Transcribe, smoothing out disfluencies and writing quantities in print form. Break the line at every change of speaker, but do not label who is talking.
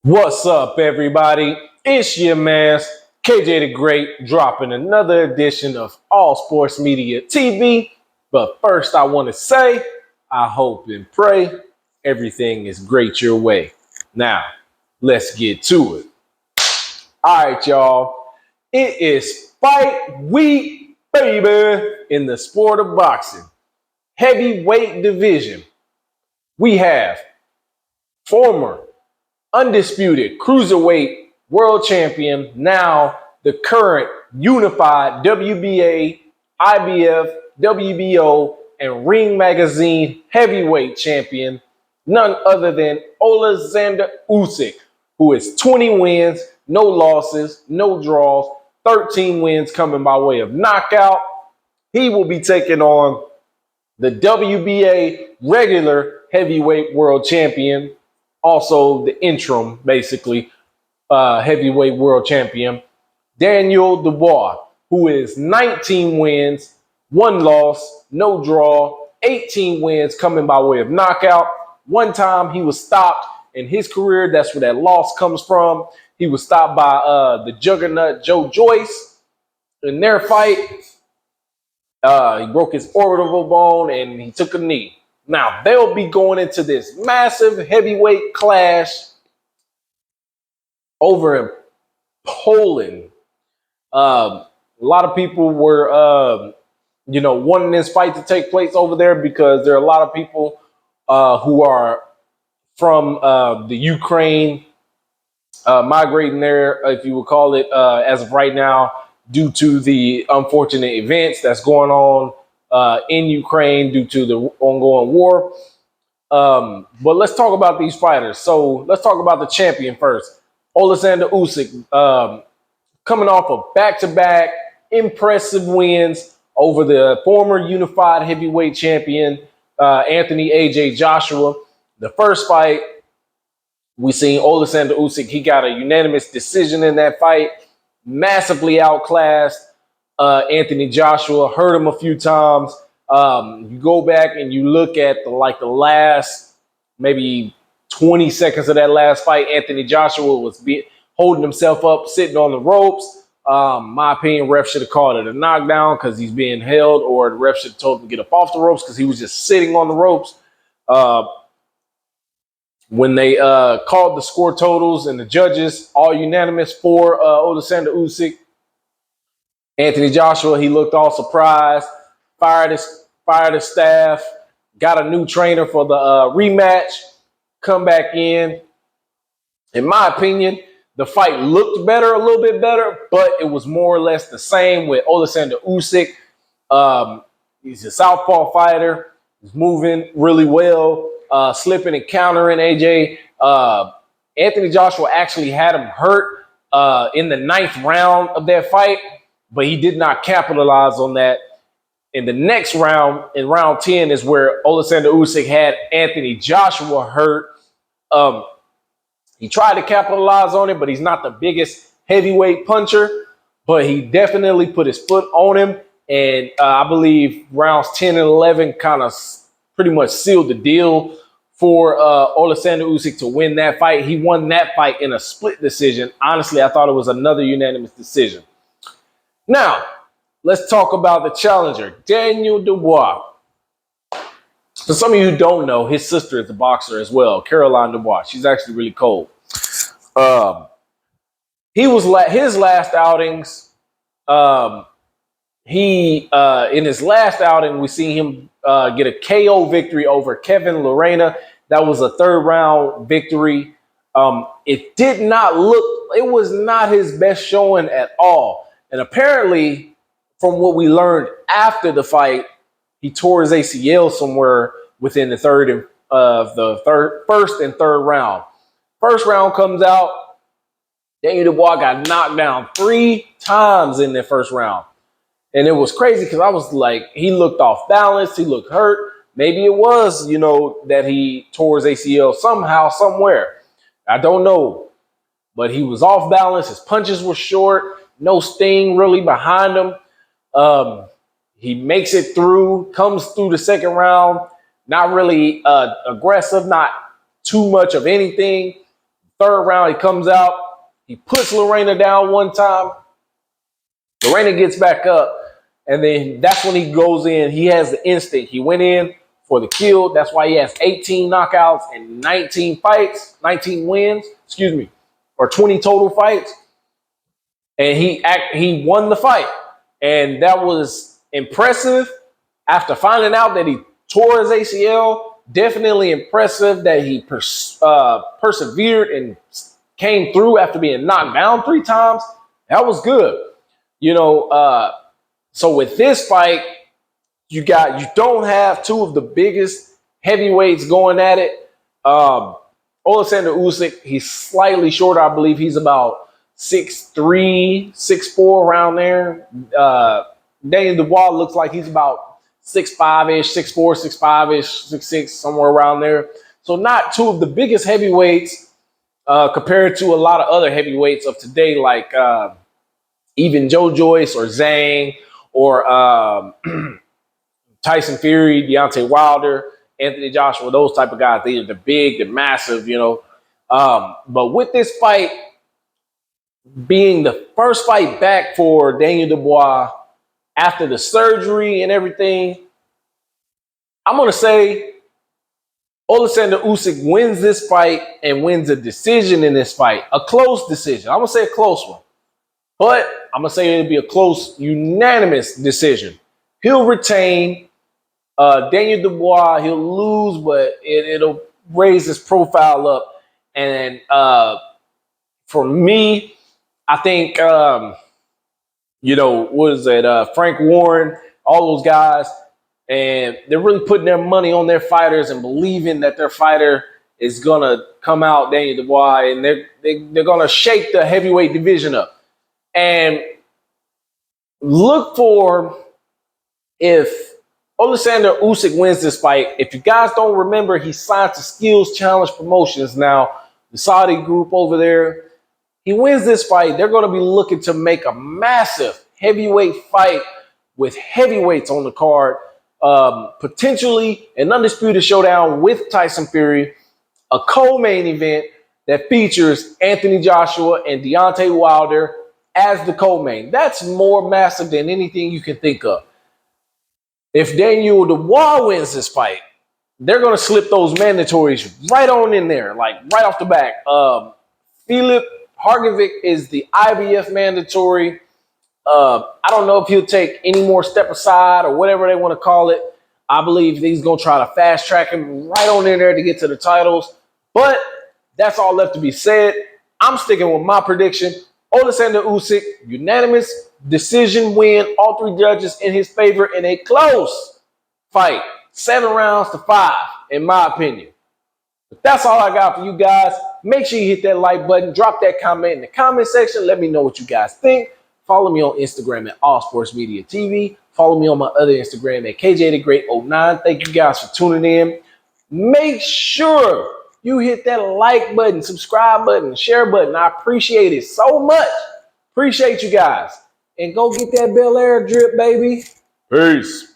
What's up, everybody? It's your man, KJ the Great, dropping another edition of All Sports Media TV. But first, I want to say, I hope and pray everything is great your way. Now, let's get to it. All right, y'all. It is fight week, baby, in the sport of boxing. Heavyweight division. We have former undisputed cruiserweight world champion, now the current unified WBA, IBF, WBO, and Ring Magazine heavyweight champion, none other than Oleksandr Usyk, who is 20 wins, no losses, no draws, 13 wins coming by way of knockout. He will be taking on the WBA regular heavyweight world champion, also the interim, basically, heavyweight world champion, Daniel Dubois, who is 19 wins, one loss, no draw, 18 wins coming by way of knockout. One time he was stopped in his career. That's where that loss comes from. He was stopped by the juggernaut Joe Joyce in their fight. He broke his orbital bone and he took a knee. Now, they'll be going into this massive heavyweight clash over in Poland. A lot of people were, wanting this fight to take place over there because there are a lot of people who are from the Ukraine migrating there, if you would call it, as of right now, due to the unfortunate events that's going on in Ukraine due to the ongoing war. But let's talk about these fighters. So let's talk about the champion first. Oleksandr Usyk, coming off of back-to-back impressive wins over the former unified heavyweight champion, Anthony AJ Joshua. The first fight, we seen Oleksandr Usyk. He got a unanimous decision in that fight, massively outclassed Anthony Joshua, hurt him a few times. You go back and you look at the last maybe 20 seconds of that last fight, Anthony Joshua was holding himself up, sitting on the ropes. My opinion, ref should have called it a knockdown because he's being held, or the ref should have told him to get up off the ropes because he was just sitting on the ropes. When they called the score totals and the judges, all unanimous for Oleksandr Usyk. Anthony Joshua, he looked all surprised, fired his staff, got a new trainer for the rematch, come back in. In my opinion, the fight looked better, a little bit better, but it was more or less the same with Oleksandr Usyk. He's a southpaw fighter. He's moving really well, slipping and countering AJ. Anthony Joshua actually had him hurt in the 9th round of that fight, but he did not capitalize on that. In the next round, in round 10, is where Oleksandr Usyk had Anthony Joshua hurt. He tried to capitalize on it, but he's not the biggest heavyweight puncher. But he definitely put his foot on him. And I believe rounds 10 and 11 kind of pretty much sealed the deal for Oleksandr Usyk to win that fight. He won that fight in a split decision. Honestly, I thought it was another unanimous decision. Now, let's talk about the challenger, Daniel Dubois. For some of you who don't know, his sister is a boxer as well, Caroline Dubois. She's actually really cold. He was his last outings. In his last outing, we see him get a KO victory over Kevin Lorena. That was a 3rd round victory. It did not look. It was not his best showing at all. And apparently, from what we learned after the fight, he tore his ACL somewhere within the first and third round. First round comes out, Daniel Dubois got knocked down 3 times in the first round. And it was crazy because I was like, he looked off balance, he looked hurt. Maybe it was, that he tore his ACL somehow, somewhere. I don't know. But he was off balance, his punches were short, no sting really behind him. He makes it through, comes through the second round, not really aggressive, not too much of anything. Third round, he comes out. He puts Lorena down one time. Lorena gets back up. And then that's when he goes in. He has the instinct. He went in for the kill. That's why he has 18 knockouts and 19 fights, 19 wins, or 20 total fights. And he won the fight. And that was impressive. After finding out that he tore his ACL, definitely impressive that he persevered and came through after being knocked down 3 times. That was good. So with this fight, you don't have 2 of the biggest heavyweights going at it. Oleksandr Usyk, he's slightly shorter. I believe he's about 6'3", 6'4", around there. Daniel Dubois looks like he's about 6'5"-ish, 6'4", 6'5"-ish, 6'6", somewhere around there. So not 2 of the biggest heavyweights compared to a lot of other heavyweights of today, like even Joe Joyce or Zhang or Tyson Fury, Deontay Wilder, Anthony Joshua, those type of guys. They're the big, the massive, But with this fight being the first fight back for Daniel Dubois after the surgery and everything, I'm going to say Oleksandr Usyk wins this fight and wins a decision in this fight. A close decision. I'm going to say a close one. But I'm going to say it'll be a close, unanimous decision. He'll retain. Daniel Dubois, he'll lose, but it'll raise his profile up. And for me, I think, what is it? Frank Warren, all those guys, and they're really putting their money on their fighters and believing that their fighter is going to come out, Daniel Dubois, and they're going to shake the heavyweight division up. And look for, if Oleksandr Usyk wins this fight, if you guys don't remember, he signed to Skills Challenge Promotions now, the Saudi group over there. He wins this fight, they're going to be looking to make a massive heavyweight fight with heavyweights on the card, potentially an undisputed showdown with Tyson Fury, a co-main event that features Anthony Joshua and Deontay Wilder as the co-main. That's more massive than anything you can think of. If Daniel Dubois wins this fight, they're going to slip those mandatories right on in there, like right off the back. Filip Hrgovic is the IBF mandatory. I don't know if he'll take any more step aside or whatever they want to call it. I believe he's going to try to fast track him right on in there to get to the titles. But that's all left to be said. I'm sticking with my prediction. Oleksandr Usyk, unanimous decision win, all 3 judges in his favor in a close fight. 7 rounds to 5, in my opinion. But that's all I got for you guys. Make sure you hit that like button. Drop that comment in the comment section. Let me know what you guys think. Follow me on Instagram at All Sports Media TV. Follow me on my other Instagram at KJTheGreat09. Thank you guys for tuning in. Make sure you hit that like button, subscribe button, share button. I appreciate it so much. Appreciate you guys. And go get that Bel Air drip, baby. Peace.